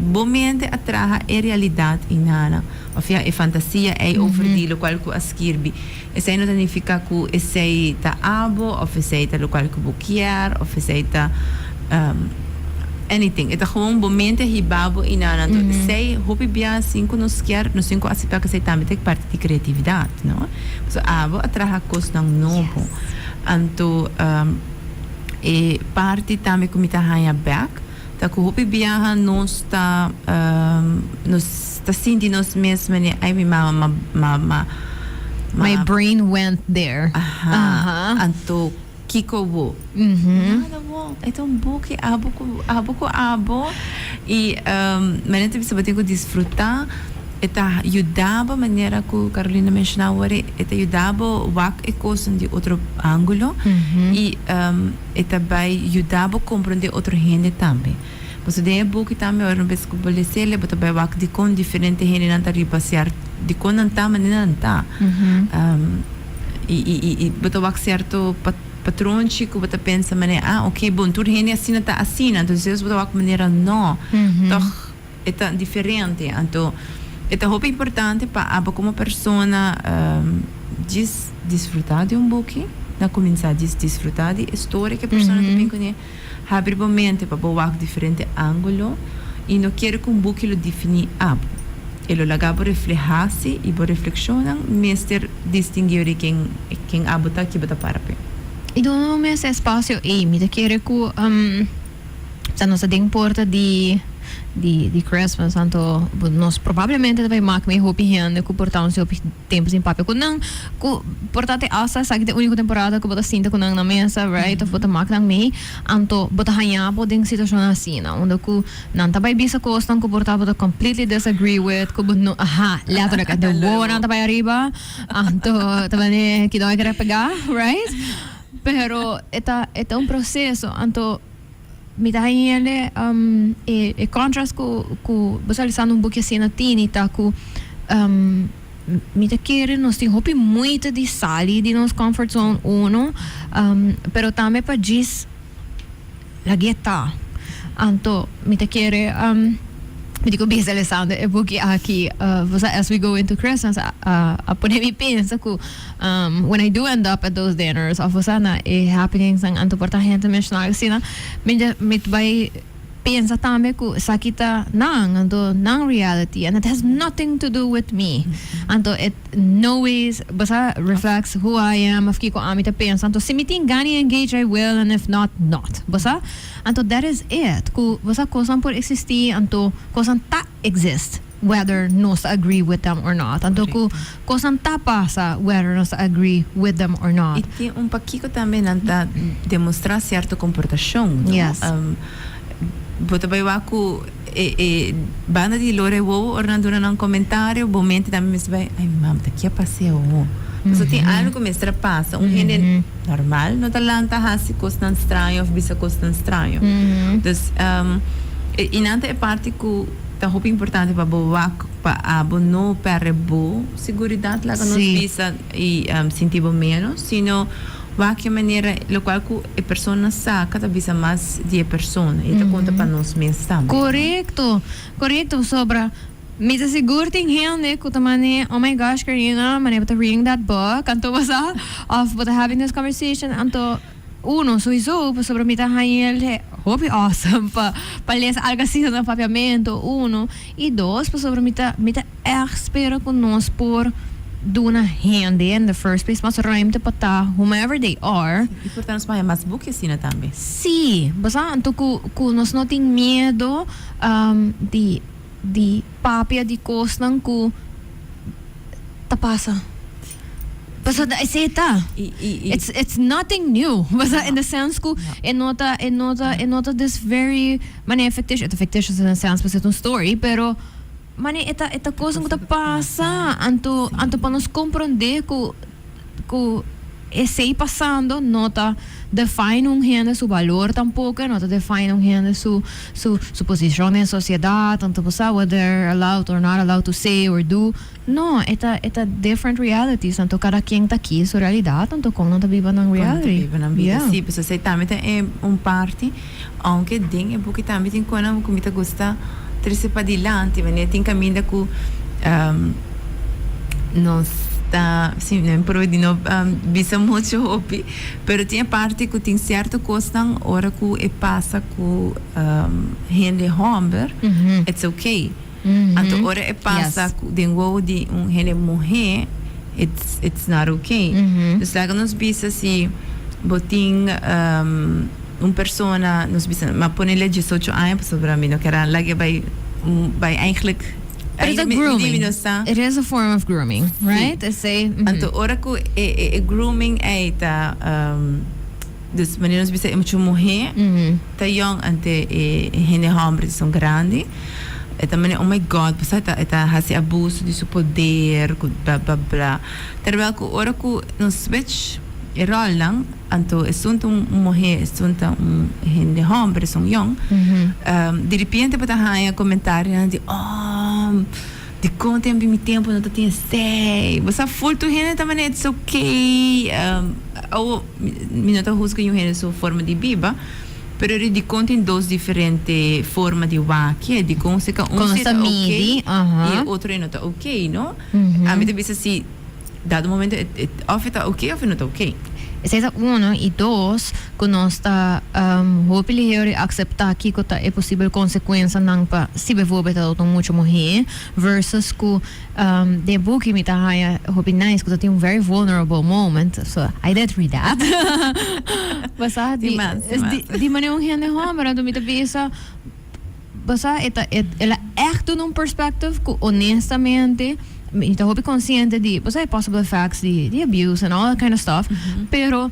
bomente atraha e realidade inana of ja e fantasia e over die lo qual ku askirbi essa não significa que esse ta abo of esse ta lo qual ku bukiar of esse ta anything. Ito gewoon momenten hibabo inana. Sei hopi bia cinco nos cinco aspectos que sei também tem parte de criatividade, não? So abo atraha cos ng novo. Anto e parte também como tá hanya back. Ta ko hopi bia nos ta sindi nos mesmo ne ai mi mama my brain went there. Anto Kiko Wo. Nada bom. Então, buque abo e manete bisa bater ko desfrutar eta ajudava maneira que Carolina mencionava eta ajudava wak e coisa de outro ângulo e eta vai ajudava compreender outro gente também. Você tem buque também ora vez que bolesele bota vai wak de com diferente gente não tá repassear de com não tá maneira não tá e bota wak certo patrão chico bota pensa maneira ok bom tudo gente assim tá assim então vocês bota wak maneira não então é diferente então é muito importante para como persona desfrutar de buque na começar a desfrutar de história que a pessoa também conhece abrir a mente para boar diferente ângulo e não quer que buque lo definir ele laga por reflejar-se e por reflexionar mestre distinguir quem tá aqui bota para pé e do nome esse espaço me da quer que sa nossa den porta de Christmas, então nós provavelmente vai marcar meio roupa higiene que portamos seu tempos em papel. Quando não, portate asa sabe que é a única temporada que bota cinta quando na mesa, right? Of bota marcar meio, então bota hanhar podem situação assim, não? Onde que não tá vai bisa costa que portar bota completely disagree with, que não, lato da cada boa não tá vai arriba, então tá vai que dói querer pegar, right? Pero é um processo, então mi dai e contrast ku basalisando buque assim na tinita ku mi te querer nós tem hopi muito de sali de nos comfort zone uno pero também para diz la gueta Anto, me te quiere, me digo visualizando e buki aqui, as we go into Christmas, a poner mi pensa que when I do end up at those dinners, of na happenings ang anto porta gente mencionar sina, me vai pensa também que sakita nang reality, and it has nothing to do with me. Anto it no ways basta reflects who I am, of kiko ami te pensa. Anto si meeting gani engage I will, and if not, not. Basta anto that is it. Ku basta kosan por existir, anto kosan ta exist, whether nos agree with them or not. Anto ku kosan ta pasa, whether nos agree with them or not. E tem pakiko também nanta demonstrar certa comportação. Yes. Bota bai waku banda di lore wo ornando nang comentário momento também me vai ai mam tá que passei o so tem algo que me passa gente normal não talanta hasi costan estranho bisa costan estranho dus inante é parte que tá muito importante para boa para abo no perebo seguridade lá que nos bisa e sentir menos sino que maneira lo qual a persona sa cada vez mais de persona e tá conta para nós mesmos também. Correcto sobra me te seguro tem gente que também oh my gosh Karina mane but reading that book anto basa of but having this conversation anto uno sowieso sobre me tá ele hope awesome pa ler algo assim no papiamento uno e dois sobre me tá espera conosco por duna handy in the first place, mas ruimte pata whomever they are. E portanto, mais book assim também. Sim, basta anto ku nós não tem medo de papia de costan ku tapasa. Basta da iseta. It's nothing new. Basta in the sense ku enota this very fictitious in the sense, but it's a story, pero mane esta coisa que passa anto para nos compreender que esse passando nota define gente seu valor tampouco nota define gente sua posição na sociedade tanto você whether allowed or not allowed to say or do no esta different realities tanto cada quem está aqui sua realidade tanto como não está vivendo na reality sim porque você também é parte aunque tem porque também tem quando como te gosta trece para adiante, mas tem caminho que nós está, sim, não por de não visa muito hobby, pero tem parte que tem certa coisa hora que passa com gente homem, it's okay. Então hora passa de gente mulher, it's not okay. Então lá nós visa se botin persona nos bisa maar ponele 18 anos sobre mim não quero lagi by eigenlijk but it's a grooming. It is a form of grooming, right? I say anto ora ku grooming ta dus wanneer nos bisa é muito mulher tá young ante gente homem são grande e também oh my god você tá hasi abuso de seu poder blá blá blá terwijl ku ora ku nos switch e rol lang anto esunta mulher esunta gente homem são young de repente pata haya comentário de de conta mi tempo não tinha sei você full tu gente também it's okay ou minuto rusga you gente sua forma de biba pero de conta em duas diferentes formas de waki de como se tá ok e outro não tá ok não a mim te se dado momento of tá ok ou não tá ok. Essa é uno e dois que nós está hopefully aceitar que é possível consequência não para se bevobe tá tão muito morrer versus que the book me tá hopefully nice que tem um very vulnerable moment so I did read that basta de maneira gente homem do me tá pensa basta ela echt num perspective que honestamente então eu consciente de você possible facts de abuse and all that kind of stuff pero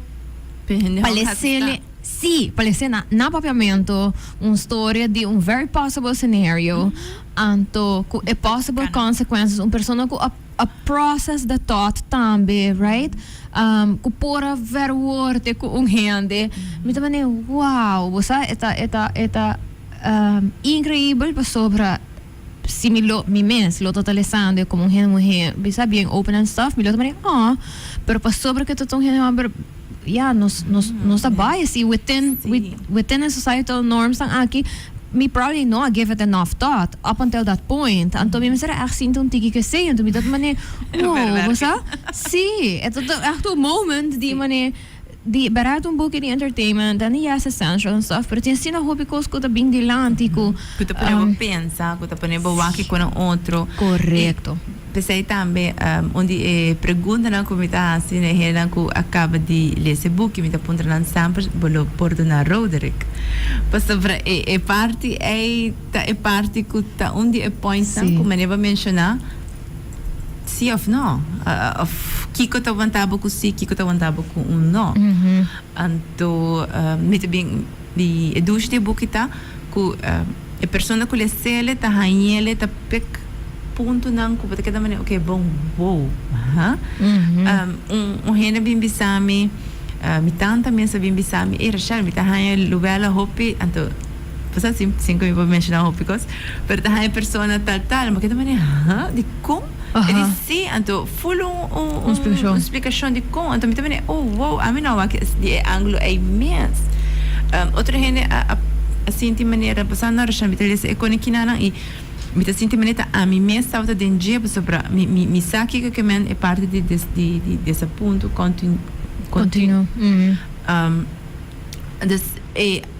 parece na papiamento história de very possible scenario anto é possible consequences persona que a process the thought também right que pora ver word com gente me também wow você eta incrível sobre se mi mens lo totalizando como gente mulher bisa bien open and stuff mi lo também pero para sobre que tu gente nos bias e within the societal norms ang aki me probably no I give it enough thought up until that point. Anto mi mesera echt zien toen tiki kasi anto mi dat mane wow basa si eto echt moment di mane di barato un book di entertainment and yes essential and stuff pero tin sina hobby ko da bing di lanti ko kuta poneva pensa kuta poneva waki con outro corretto. Pensei também onde pergunta na comunidade assim né ela que acaba de ler esse book me tá pondo na sempre bolo porto na Roderick mas sobre parte que tá onde é point como eu mencionar sim ou não of Kiko tá vantabo com sim Kiko tá vantabo com não então me também de eduste book tá que a pessoa que lê ele tá rainha tá pick punto nang ko pati kada man okay bong wow ha hena bimbisami mi tanta mensa bimbisami rachar mi tahaya luela hopi anto pasa 5 mil mencionar hopi cos pero tahaya persona tal mas kada man ha di com ele sim anto full explicação de com anto mi também oh wow a mim não que de anglo é imenso outra hena assim de maneira passa na rachar mi telese economia na e mi ta sinti maneta a mi messa auto dengie sopra mi sa che men è parte di desse punto continuo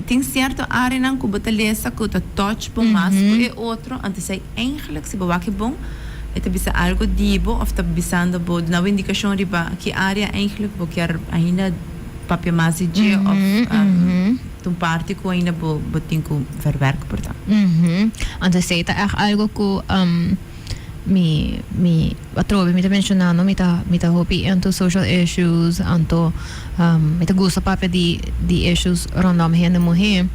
tem certo área não que bota lesa que tá touch bom mas e outro antes sei eigenlijk se boa que bom é tá bisa algo dibo of tá bisando bo na indicação riba que área eigenlijk bo quer ainda papia mais de of toen parte ko ainda botin ko verwerk porta. Anto sei ta algo ko mi atrobe mi ta mencionando mi ta hobby anto social issues anto mi ta gusta papia di issues rondom henne mohe.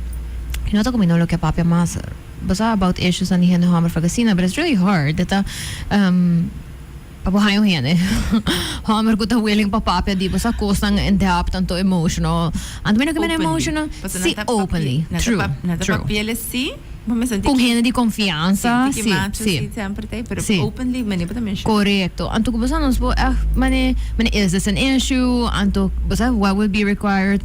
Nota ko minolo que papia mas basa about issues ani henne hammer fagasina but it's really hard that pabuhayo henne hammer ko ta willing papapia di basa kosang in depth anto emotional and when I emotional see openly true papia si con henne di confianza sì sempre te però openly mane pata mention corretto anto ko basa nos bo mane is this an issue anto basa what would be required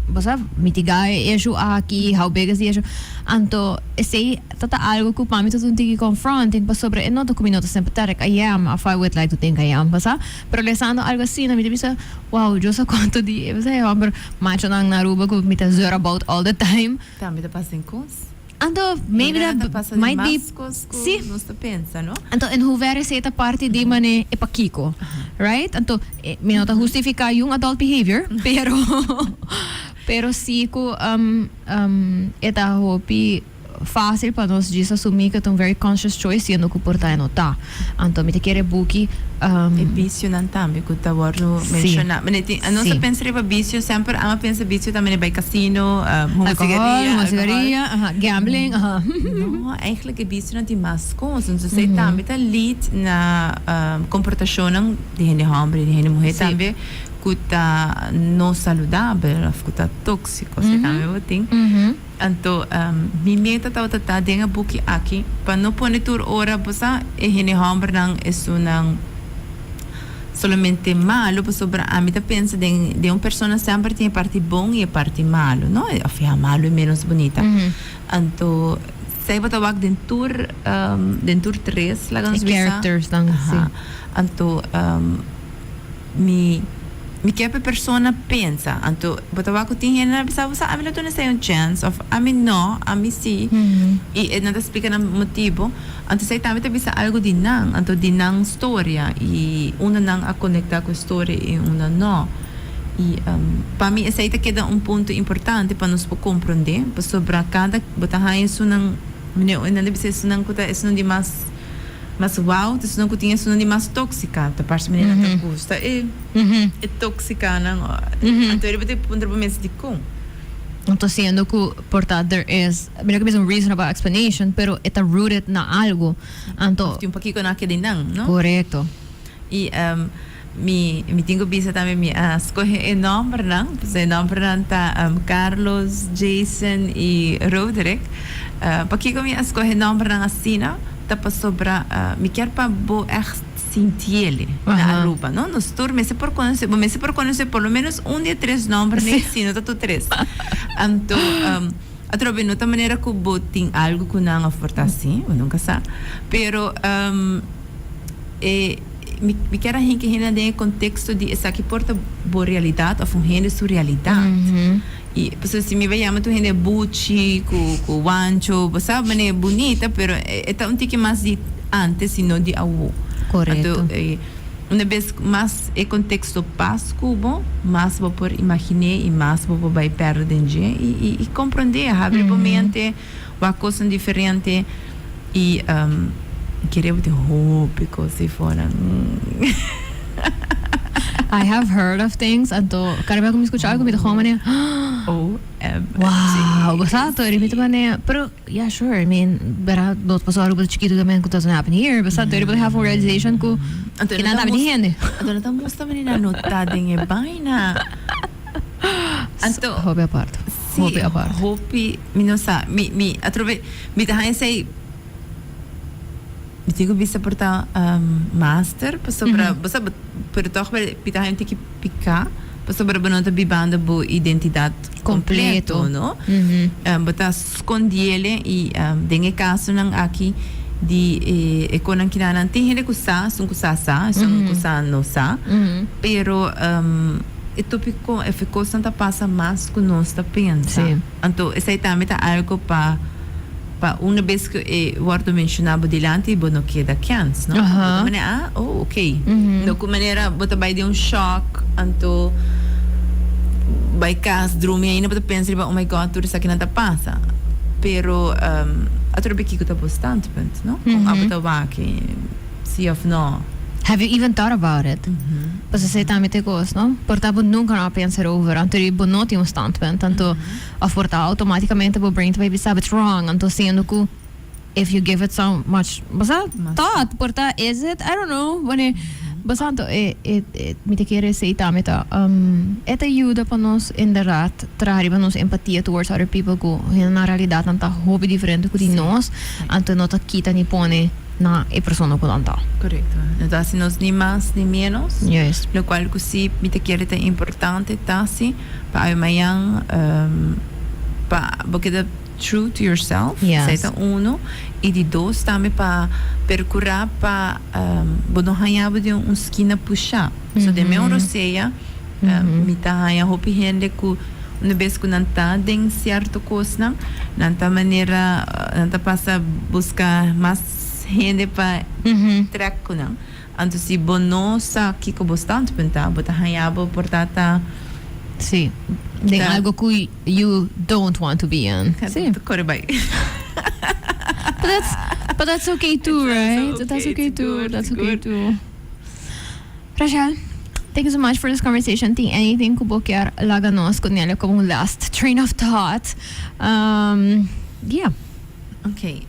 basta mitigar issue aqui how big is the issue anto sei tata algo que para mim tu tiki confronting pa sobre e não tô comigo sympathetic I am if I would like to think I am basta pero lesando algo assim na minha bisa wow eu só quanto de basta eu amber macho nang naruba ko mita zero about all the time também tá passando cons anto maybe that might be sì non sto pensa no anto in hoeverre sei ta parte di mane e pakiko right anto mi nota justifica yung adult behavior pero sí ko eta hopi fácil para nós disso assumir que é um very conscious choice e não comportar não tá então me te querer buki e vício não também que tá warno mencionar mas não se pensa riba vício sempre ama pensa vício também vai casino cigaria gambling não eigenlijk é vício não tem mais coisas então sei também tá lead na comportação de gente homem de gente mulher também que tá não saudável que tá tóxico sei também eu tenho então mi meta tá denga buki aqui para não pôr tur hora bosa e gente homem não é sunang solamente malo sobre a mim pensa de uma pessoa sempre tem parte bom e parte malo não é a malo é menos bonita então sei botar wak dentur 3 lá nos characters lang então mi que a persona pensa então botar wak tem na bisa a mim não tem um chance of a mim não a mim sim e não te explica o motivo então sei também te bisa algo de não então de não história e uma não a conectar com a história e uma não e para mim esse aí queda um ponto importante para nós compreender sobre cada botar aí isso não não deve ser isso não que isso não de mas wow, isso não tinha isso não de mais tóxica, da parte menina que gosta é tóxica não, então ele vai ter ponto para de com. Então sendo que portanto there is, mira que mesmo reasonable explanation, pero está rooted na algo, então tem pouquinho na que não, não? Correto. E mi tenho visto também mi escolhe enorme não, pois enorme não tá Carlos, Jason e Roderick, pouquinho mi escolhe enorme não assim, tapa sobra mi quer pa bo echt sintiele na Aruba, no? Nos tour me se por conocer por lo menos un día 3 nombres, sí. Si no tu 3. Anto atrobe nota maneira que bo ting algo que não oferta assim, eu nunca sa. Pero me quer que ainda tem contexto de essa que porta boa realidade ou gente sua realidade. E pessoas se me veem tu gente buchi, com wancho, você sabe, maneira bonita, pero é um tique mais de antes e não de avô. Correto. Uma vez mais é contexto pascubo, mais vou por imaginar e mais vou por vai perder e compreender, abrir a mente, uma coisa diferente e querer ter roupa, coisa fora. I have heard of things, então, cara, como escutar algo me dá como né? Wow, basato, repito mané, pero yeah, sure. I mean, bara dot pasar algo chiquito também que doesn't happen here, basato, eu have a realization que nada me rende. Então, não mostra menina notada em baina. Então, hobby apart. Hobby apart. Hobby, me não sabe, me atrove, me dá sei eu digo bisa porta master sobre você por toch pita gente que picar sobre banota bibanda bo identidade completo no bota escondiele e dengue caso nang aqui de econan que não tem gente que sa são que sa não sa pero e tópico ficou santa passa mais que nós tá pensa então esse aí também tá algo para uma vez que o mencionava delante, não queda chance, não? Ok. Não, com maneira, você vai de choque, então, vai caso, dormir ainda, você pensa, oh my God, tudo isso aqui não passa. Pero, a trobe que está bastante, não? Com a bota que, see of no. Have you even thought about it? Você sei também te gosto, não? Portanto, nunca não pensar over. Então, eu não tenho standpoint. Então, a porta automaticamente o brain vai pensar it's wrong. Então, sendo que if you give it so much, você thought, porta, is it? I don't know. Bueno, bastante, me te quero sei também tá. Esta ajuda para nós inderdaad trazer para nós empatia towards other people que na realidade não tá hobby diferente que de nós. Então, não tá quita ni pone na persona que não tá. Correcto. Então, assim, nós nem mais nem menos. Yes. Lo qual que sim, me te quero é importante, tá, sim, para amanhã, para porque true to yourself, yes. Uno, e de dois também para percorrer para não ganhar de esquina puxar. So de meu roceia, me tá ganhar roupa gente que uma vez que não tá tem certo coisa, não tá maneira, não tá passa buscar mais gente para track não. Então se bono sa que bastante pentar, botar ganhar portata. Sim. Tem algo que you don't want to be in. Sim. Corre bem. But that's okay too, right? That's okay too. That's okay too. Rachel, thank you so much for this conversation. Tem anything que você quer lagar nós com ela como last train of thought? Yeah. Ok.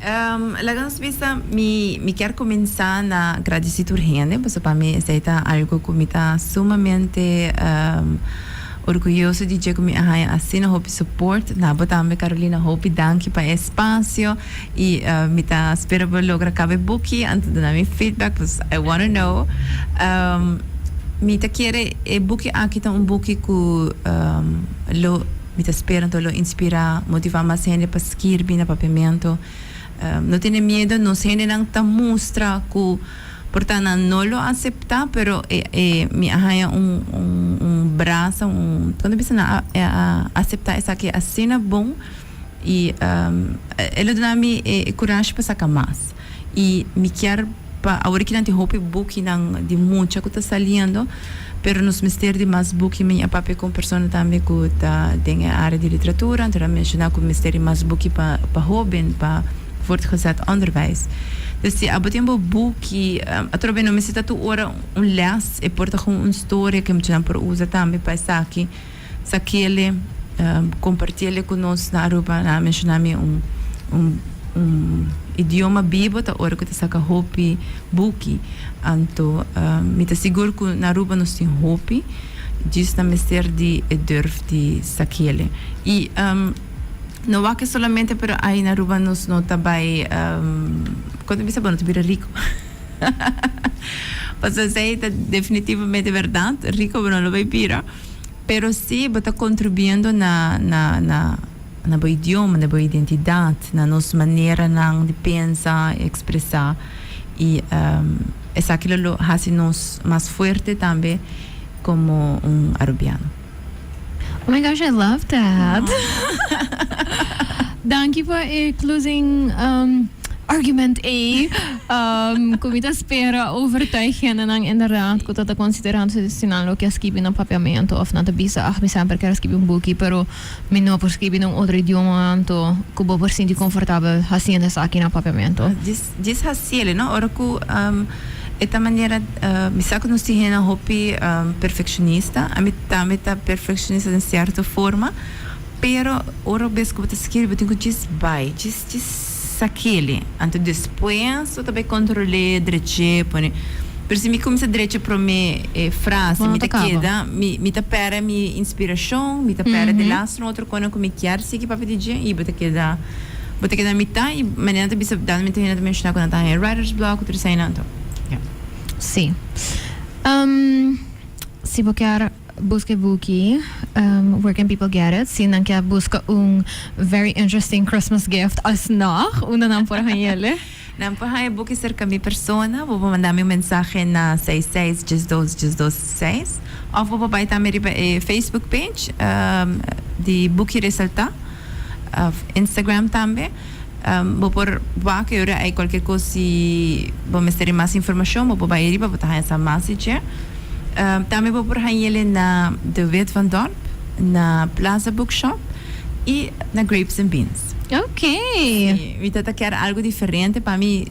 Lagans vista, me quero começar na agradecer por gente, porque para mim é algo que me está sumamente orgulhoso de dizer que me assina Hope Support, na também Carolina Hope, danke para espaço e me está esperando lograr cabe bookie antes de dar meu feedback, because I want to know. Me está querer bookie aqui tá bookie que lo me está esperando lo inspirar, motivar mais gente para seguir bem no papiamento. Não tenha medo, não se não tá mostra que portanto não lo acepta, pero me arranha braço, quando pensa na aceitar essa que a cena bom e ele dá me coragem para sacar mais e me quer para a hora que não tem roupa book não de muita que está saliendo. Pero nos mistério de mais book minha papel com pessoa também que tá tem a área de literatura, então mencionar que mistério mais book para jovem, para voortgezet onderwijs. Dus die abotembo boek, atrobe no me cita tu ora les e porta com storia que me chama por usa também para saquele compartilhar conosco na Aruba, na mencionar idioma bibo ta ora que te saca hopi buki anto me te seguro que na Aruba nós tem hopi diz na mestre de durf de saquele e não é que solamente pero aí na Aruba nós não tá vai quando você não vira rico. Você sei definitivamente verdade, rico não lo vai pira, pero sim, você contribuindo na boa idioma, na boa identidade, na nossa maneira de pensar, expressar e é aquilo que faz nos mais forte também como arabiano. Oh my gosh, I love that. Thank you for a closing argument A. Kumita spera overtuigen en inderdaad ko tata considerando se sinalo que escrevi no papiamento of na tabisa mi sempre quero escrever buki pero mi no por escrever um outro idioma anto kubo por sentir confortável haciendo essa aqui na papiamento. Diz haciele, no? Ora ku esta maneira mi sa que nos tiene hobby perfeccionista, a mi tá perfeccionista de certa forma, pero ora vez que eu escrevo tenho que diz vai, diz aquele. Então depois eu também controlei direito, por isso me começa direito para me frase, me queda, me tapera minha inspiração, me tapera de lá, no outro quando eu me quero seguir para pedir e bota queda mitad e maneira de bisa dar me ter também está quando tá em writer's block, outro sai não. Sim. Se você quer busca buki, where can people get it? Se não quer busca very interesting Christmas gift als nog, una não por hanhele. Não por hanhele buki cerca minha persona, vou mandar minha mensagem na 66 ou vou vai também Facebook page de buki resulta, Instagram também. Vou por que eu aí qualquer coisa se vou me ter mais informação, vou vai ir para botar essa message. Também vou por ele na de Wet van Dorp, na Plaza Bookshop e na Grapes and Beans. Ok. Me tata quer algo diferente para mim.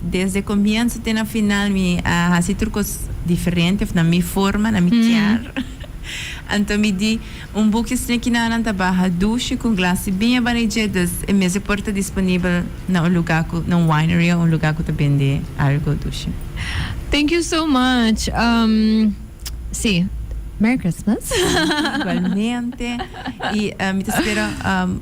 Desde o começo até na final me assim trucos diferentes na minha forma, na minha quer. Então me di book que na nanta barra duche com glace bem abanigedas e mesmo porta disponível na lugar na winery ou lugar que vende algo duche. Thank you so much. Sí. Merry Christmas. Igualmente. E me te espero,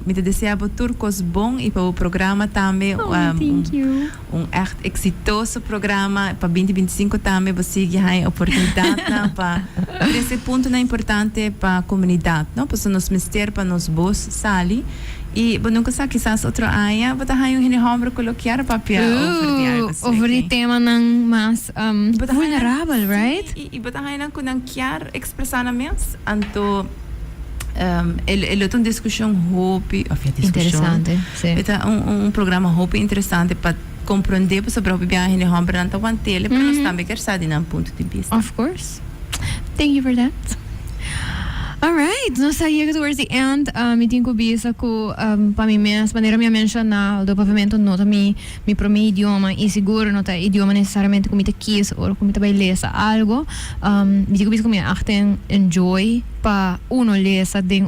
me te desejo turcos bom e para o programa também. Thank you. Echt exitoso programa para 2025 também. Você tem a oportunidade para esse ponto é importante para a comunidade, não? Para nos mister para nos boas sali. E nunca sabe quizás outra área, você tem hinihombre colocar papel over o tema ng mas vulnerable, right? E você tem que quer expressar na mens, então ele é uma discussão hope, interessante, sim. É programa hope interessante para compreender sobre o que hinihombre não está tele, para nós também quer saber de um ponto de vista. Of course. Thank you for that. All right, nós saímos towards the end. Me tenho que bisa ko para mim mesmo, maneira minha mencionar do pavimento nota mi pro meu idioma e seguro nota idioma necessariamente como te quis ou como te vai ler algo. Me tenho que bisa ko minha achten enjoy pa uno lesa de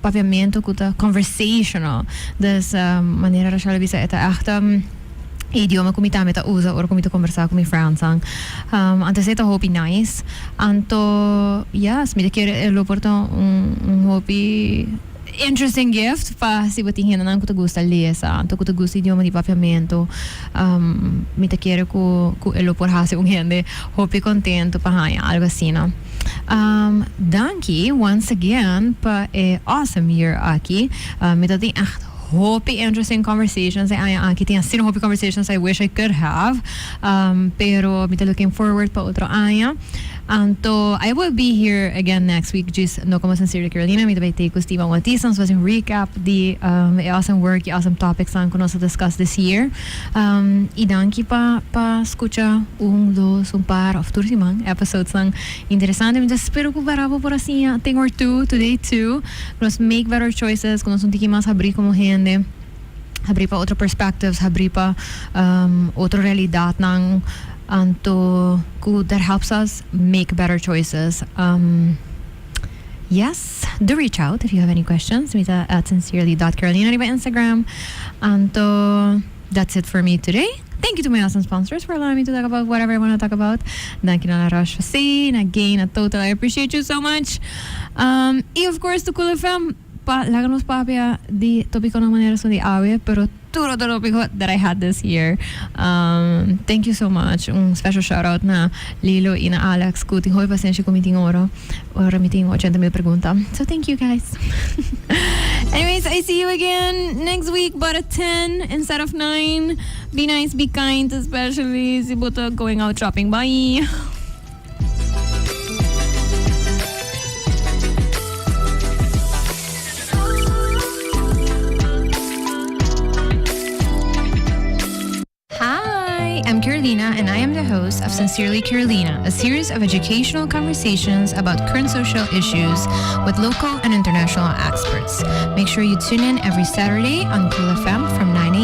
pavimento que tá conversational. Dessa maneira racial bisa eta achten idioma como meta usa ou como conversar com friends antes era hobby nice anto yes me quer lo porto hobby interesting gift pa si batingin na ko te gusta lesa anto ko te gusta idioma di papiamento me te quer ko elo por hase gente hobby contento pa haya algo assim no thank you once again pa awesome year aqui me te echt hoping interesting conversations. I tenho seen hoping conversations I wish I could have. Pero me looking forward pa otro año. Anto, I will be here again next week. Just no como Sincerely Carolina. Me vai ter com Steven Waltison. So as a recap the awesome work, awesome topics ang kuno discuss this year. E danke pa escucha dos par of tursimang episodes lang interessante. Me espero que varabo por assim a thing or two today too. Nos make better choices. Kuno sunti mas abrir como gente. Abrir pa outro perspectives. Abrir pa outra realidade ng anto that helps us make better choices. Yes, do reach out if you have any questions. Mita at sincerely.carolina by Instagram. Anto, that's it for me today. Thank you to my awesome sponsors for allowing me to talk about whatever I want to talk about. Thank you na Rush Fasin, again, a total. I appreciate you so much. And of course, to Cool FM, lagamos papia di topiko ng manera sa di awe, pero turo that I had this year. Thank you so much. Un special shout out na Lilo ina Alex kuting hoy pasensya kumiting oro miting 80,000 pregunta. So thank you guys. Anyways, I see you again next week but at 10 instead of 9. Be nice, be kind, especially si Buto going out shopping. Bye. I'm Carolina, and I am the host of Sincerely Carolina, a series of educational conversations about current social issues with local and international experts. Make sure you tune in every Saturday on Cool FM from 9 a.m.